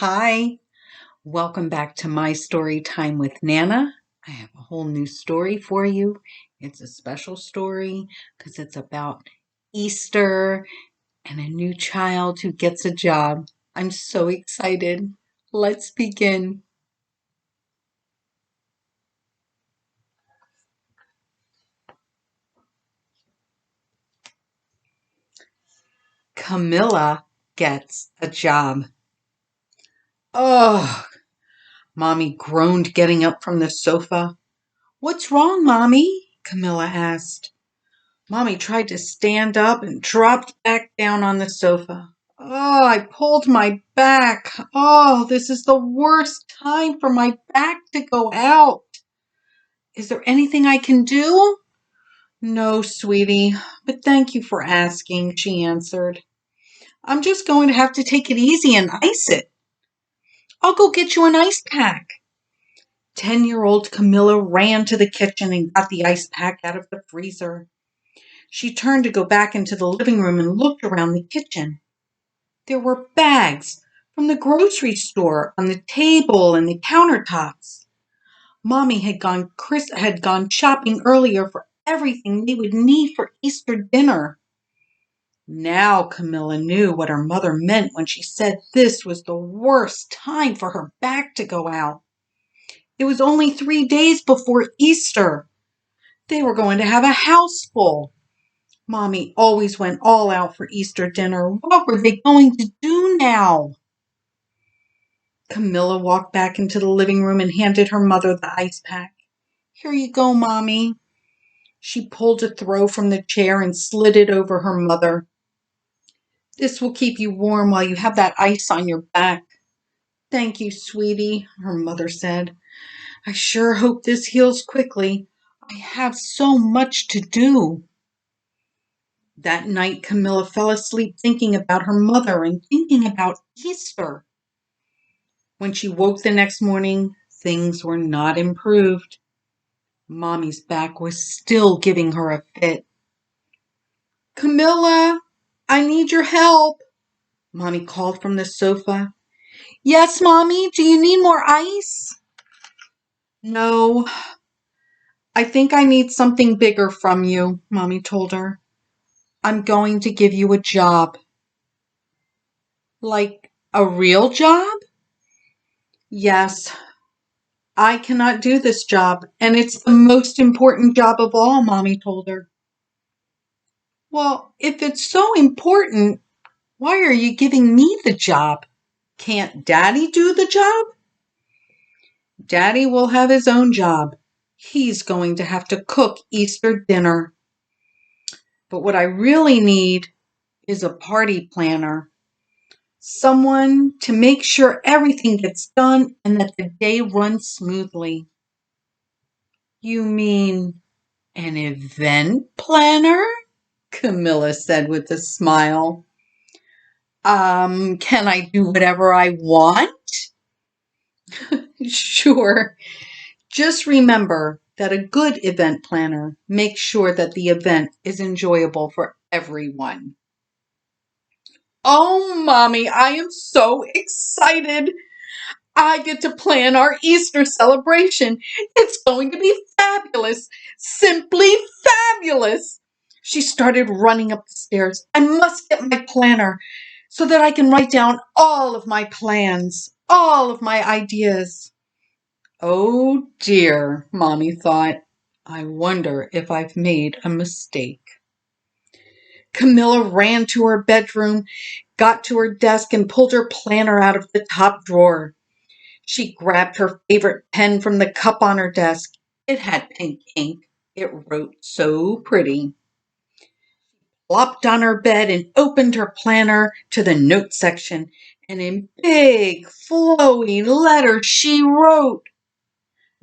Hi, welcome back to my story time with Nana. I have a whole new story for you. It's a special story because it's about Easter and a new child who gets a job. I'm so excited. Let's begin. Camilla gets a job. Oh, Mommy groaned, getting up from the sofa. What's wrong, Mommy? Camilla asked. Mommy tried to stand up and dropped back down on the sofa. Oh, I pulled my back. Oh, this is the worst time for my back to go out. Is there anything I can do? No, sweetie, but thank you for asking, she answered. I'm just going to have to take it easy and ice it. I'll go get you an ice pack. 10-year-old Camilla ran to the kitchen and got the ice pack out of the freezer. She turned to go back into the living room and looked around the kitchen. There were bags from the grocery store on the table and the countertops. Mommy had gone shopping earlier for everything they would need for Easter dinner. Now Camilla knew what her mother meant when she said this was the worst time for her back to go out. It was only 3 days before Easter. They were going to have a house full. Mommy always went all out for Easter dinner. What were they going to do now? Camilla walked back into the living room and handed her mother the ice pack. Here you go, Mommy. She pulled a throw from the chair and slid it over her mother. This will keep you warm while you have that ice on your back. Thank you, sweetie, her mother said. I sure hope this heals quickly. I have so much to do. That night, Camilla fell asleep thinking about her mother and thinking about Easter. When she woke the next morning, things were not improved. Mommy's back was still giving her a fit. Camilla, I need your help, Mommy called from the sofa. Yes, Mommy, do you need more ice? No, I think I need something bigger from you, Mommy told her. I'm going to give you a job. Like a real job? Yes, I cannot do this job, and it's the most important job of all, Mommy told her. Well, if it's so important, why are you giving me the job? Can't Daddy do the job? Daddy will have his own job. He's going to have to cook Easter dinner. But what I really need is a party planner. Someone to make sure everything gets done and that the day runs smoothly. You mean an event planner? Camilla said with a smile. Can I do whatever I want? Sure. Just remember that a good event planner makes sure that the event is enjoyable for everyone. Oh, Mommy, I am so excited. I get to plan our Easter celebration. It's going to be fabulous. Simply fabulous. She started running up the stairs. I must get my planner so that I can write down all of my plans, all of my ideas. Oh dear, Mommy thought. I wonder if I've made a mistake. Camilla ran to her bedroom, got to her desk, and pulled her planner out of the top drawer. She grabbed her favorite pen from the cup on her desk. It had pink ink. It wrote so pretty. Plopped on her bed and opened her planner to the note section. And in big, flowing letters, she wrote,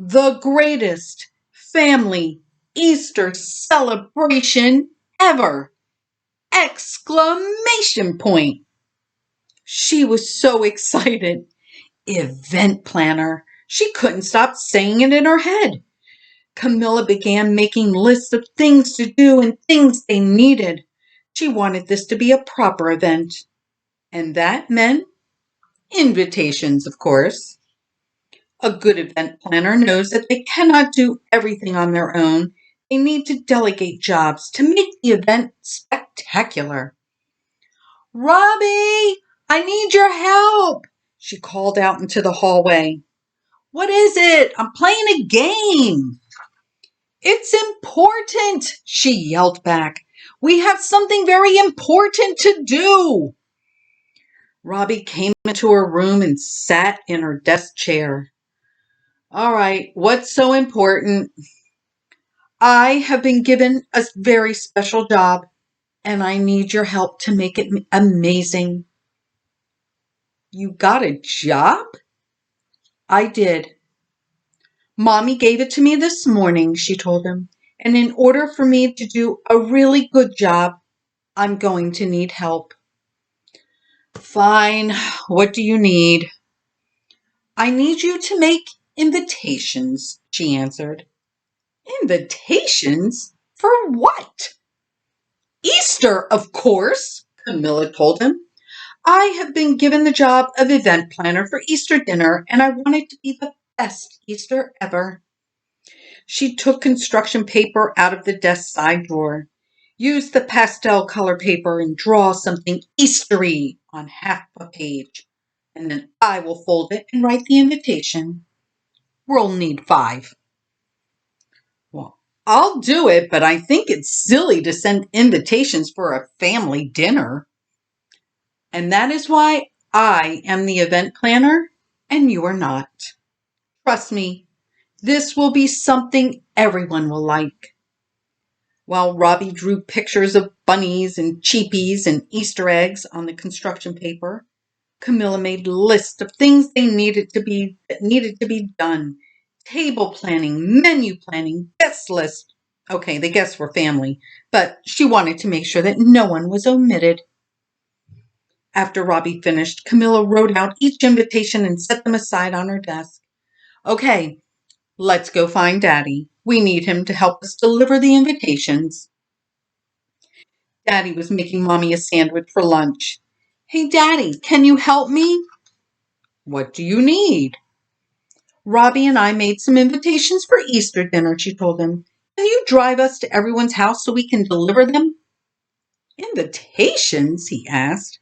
"The greatest family Easter celebration ever!" Exclamation point. She was so excited. Event planner. She couldn't stop saying it in her head. Camilla began making lists of things to do and things they needed. She wanted this to be a proper event. And that meant Invitations, of course. A good event planner knows that they cannot do everything on their own. They need to delegate jobs to make the event spectacular. Robbie, I need your help, she called out into the hallway. What is it? I'm playing a game. It's important, she yelled back. We have something very important to do. Robbie came into her room and sat in her desk chair. All right, what's so important? I have been given a very special job, and I need your help to make it amazing. You got a job? I did. Mommy gave it to me this morning, she told him. And in order for me to do a really good job, I'm going to need help. Fine. What do you need? I need you to make invitations, she answered. Invitations? For what? Easter, of course, Camilla told him. I have been given the job of event planner for Easter dinner, and I want it to be the best Easter ever. She took construction paper out of the desk side drawer. Use the pastel color paper and draw something Eastery on half a page. And then I will fold it and write the invitation. We'll need 5. Well, I'll do it, but I think it's silly to send invitations for a family dinner. And that is why I am the event planner and you are not. Trust me, this will be something everyone will like. While Robbie drew pictures of bunnies and cheapies and Easter eggs on the construction paper, Camilla made lists of things that needed to be done. Table planning, menu planning, guest list. Okay, the guests were family, but she wanted to make sure that no one was omitted. After Robbie finished, Camilla wrote out each invitation and set them aside on her desk. Okay, let's go find Daddy. We need him to help us deliver the invitations. Daddy was making Mommy a sandwich for lunch. Hey, Daddy, can you help me? What do you need? Robbie and I made some invitations for Easter dinner, she told him. Can you drive us to everyone's house so we can deliver them? Invitations? He asked.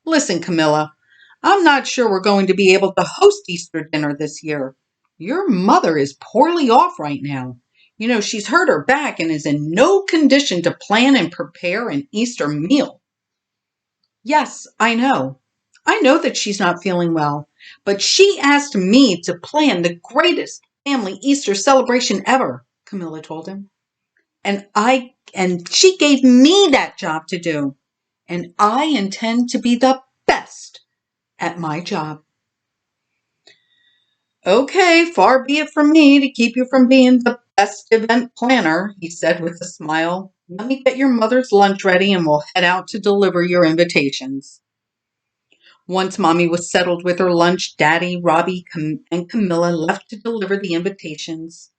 Listen, Camilla, I'm not sure we're going to be able to host Easter dinner this year. Your mother is poorly off right now. You know, she's hurt her back and is in no condition to plan and prepare an Easter meal. Yes, I know. I know that she's not feeling well, but she asked me to plan the greatest family Easter celebration ever, Camilla told him. And she gave me that job to do, and I intend to be the best at my job. Okay, far be it from me to keep you from being the best event planner, he said with a smile. Let me get your mother's lunch ready and we'll head out to deliver your invitations. Once Mommy was settled with her lunch, Daddy, Robbie, and Camilla left to deliver the invitations.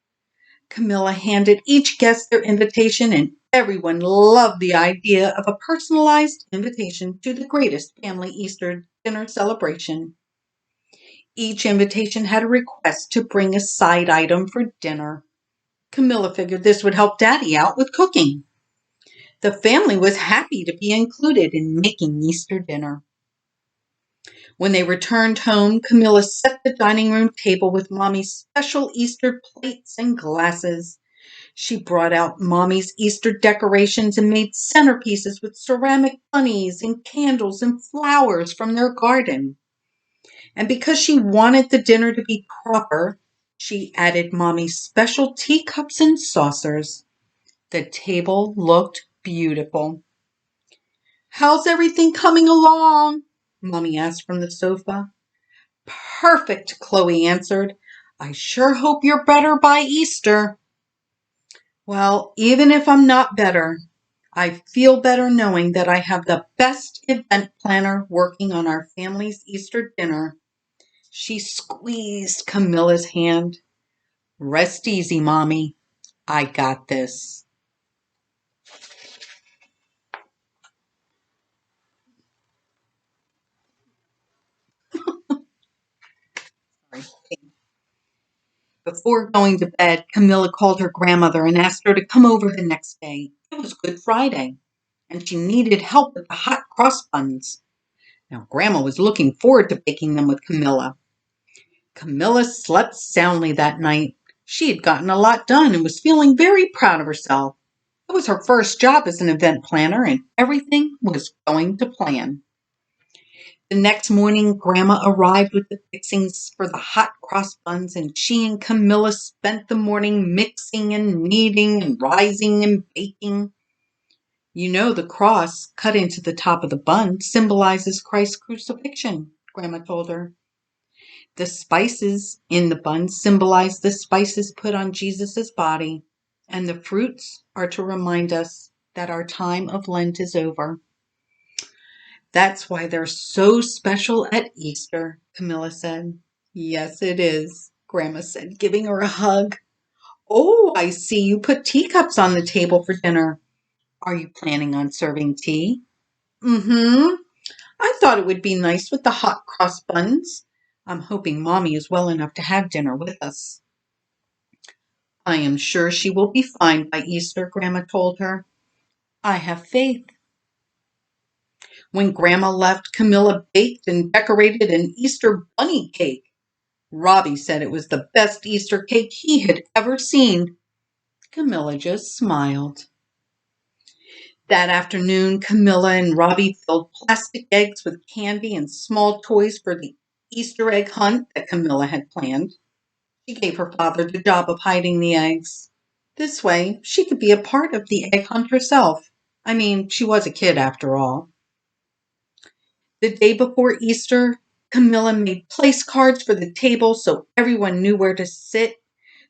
Camilla handed each guest their invitation, and everyone loved the idea of a personalized invitation to the greatest family Easter dinner celebration. Each invitation had a request to bring a side item for dinner. Camilla figured this would help Daddy out with cooking. The family was happy to be included in making Easter dinner. When they returned home, Camilla set the dining room table with Mommy's special Easter plates and glasses. She brought out Mommy's Easter decorations and made centerpieces with ceramic bunnies and candles and flowers from their garden. And because she wanted the dinner to be proper, she added Mommy's special teacups and saucers. The table looked beautiful. How's everything coming along? Mommy asked from the sofa. Perfect, Chloe answered. I sure hope you're better by Easter. Well, even if I'm not better, I feel better knowing that I have the best event planner working on our family's Easter dinner. She squeezed Camilla's hand. Rest easy, Mommy. I got this. sorry. Before going to bed, Camilla called her grandmother and asked her to come over the next day. It was Good Friday, and she needed help with the hot cross buns. Now, Grandma was looking forward to baking them with Camilla. Camilla slept soundly that night. She had gotten a lot done and was feeling very proud of herself. It was her first job as an event planner, and everything was going to plan. The next morning, Grandma arrived with the fixings for the hot cross buns, and she and Camilla spent the morning mixing and kneading and rising and baking. You know, the cross cut into the top of the bun symbolizes Christ's crucifixion, Grandma told her. The spices in the bun symbolize the spices put on Jesus' body, and the fruits are to remind us that our time of Lent is over. That's why they're so special at Easter, Camilla said. Yes, it is, Grandma said, giving her a hug. Oh, I see you put teacups on the table for dinner. Are you planning on serving tea? Mm-hmm. I thought it would be nice with the hot cross buns. I'm hoping Mommy is well enough to have dinner with us. I am sure she will be fine by Easter, Grandma told her. I have faith. When Grandma left, Camilla baked and decorated an Easter bunny cake. Robbie said it was the best Easter cake he had ever seen. Camilla just smiled. That afternoon, Camilla and Robbie filled plastic eggs with candy and small toys for the Easter egg hunt that Camilla had planned. She gave her father the job of hiding the eggs. This way, she could be a part of the egg hunt herself. I mean, she was a kid after all. The day before Easter, Camilla made place cards for the table so everyone knew where to sit.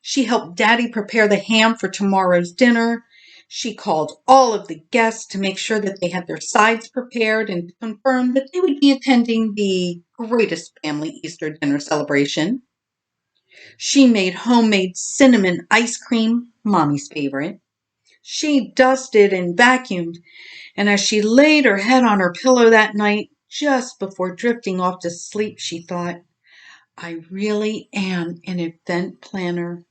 She helped Daddy prepare the ham for tomorrow's dinner. She called all of the guests to make sure that they had their sides prepared and to confirm that they would be attending the greatest family Easter dinner celebration. She made homemade cinnamon ice cream, Mommy's favorite. She dusted and vacuumed, and as she laid her head on her pillow that night, just before drifting off to sleep, she thought, I really am an event planner.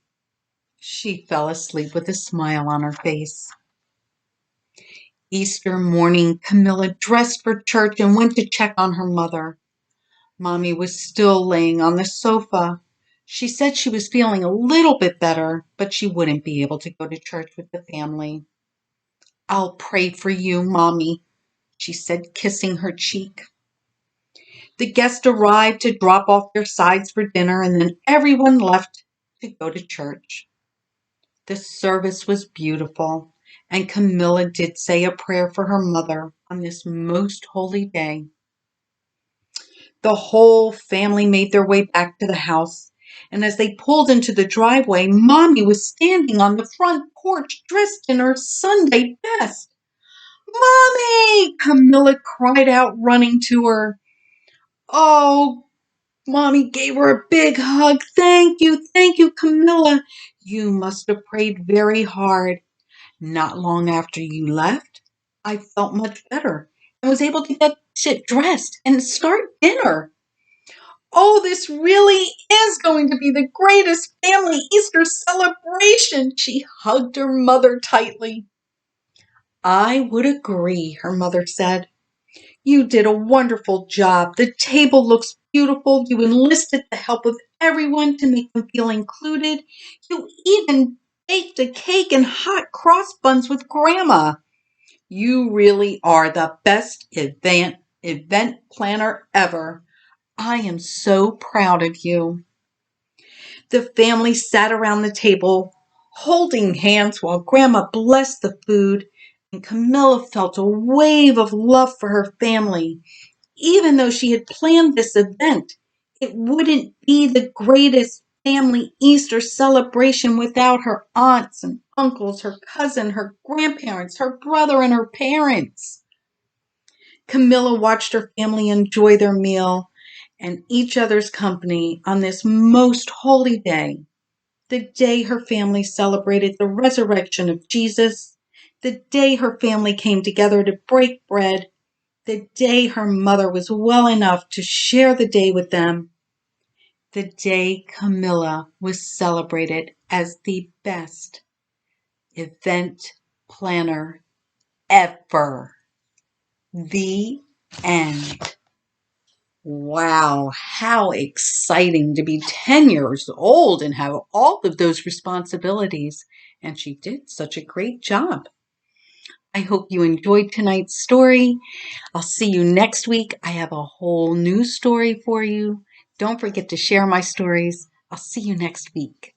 She fell asleep with a smile on her face. Easter morning, Camilla dressed for church and went to check on her mother. Mommy was still laying on the sofa. She said she was feeling a little bit better, but she wouldn't be able to go to church with the family. I'll pray for you, Mommy, she said, kissing her cheek. The guests arrived to drop off their sides for dinner, and then everyone left to go to church. The service was beautiful, and Camilla did say a prayer for her mother on this most holy day. The whole family made their way back to the house, and as they pulled into the driveway, Mommy was standing on the front porch dressed in her Sunday best. Mommy! Camilla cried out, running to her. Oh, Mommy gave her a big hug. Thank you, Camilla. You must have prayed very hard. Not long after you left, I felt much better and was able to get dressed and start dinner. Oh, this really is going to be the greatest family Easter celebration. She hugged her mother tightly. I would agree, her mother said. You did a wonderful job. The table looks beautiful. You enlisted the help of everyone to make them feel included. You even baked a cake and hot cross buns with Grandma. You really are the best event planner ever. I am so proud of you. The family sat around the table, holding hands while Grandma blessed the food, and Camilla felt a wave of love for her family. Even though she had planned this event, it wouldn't be the greatest family Easter celebration without her aunts and uncles, her cousin, her grandparents, her brother, and her parents. Camilla watched her family enjoy their meal and each other's company on this most holy day, the day her family celebrated the resurrection of Jesus, the day her family came together to break bread, the day her mother was well enough to share the day with them, the day Camilla was celebrated as the best event planner ever. The end. Wow, how exciting to be 10 years old and have all of those responsibilities. And she did such a great job. I hope you enjoyed tonight's story. I'll see you next week. I have a whole new story for you. Don't forget to share my stories. I'll see you next week.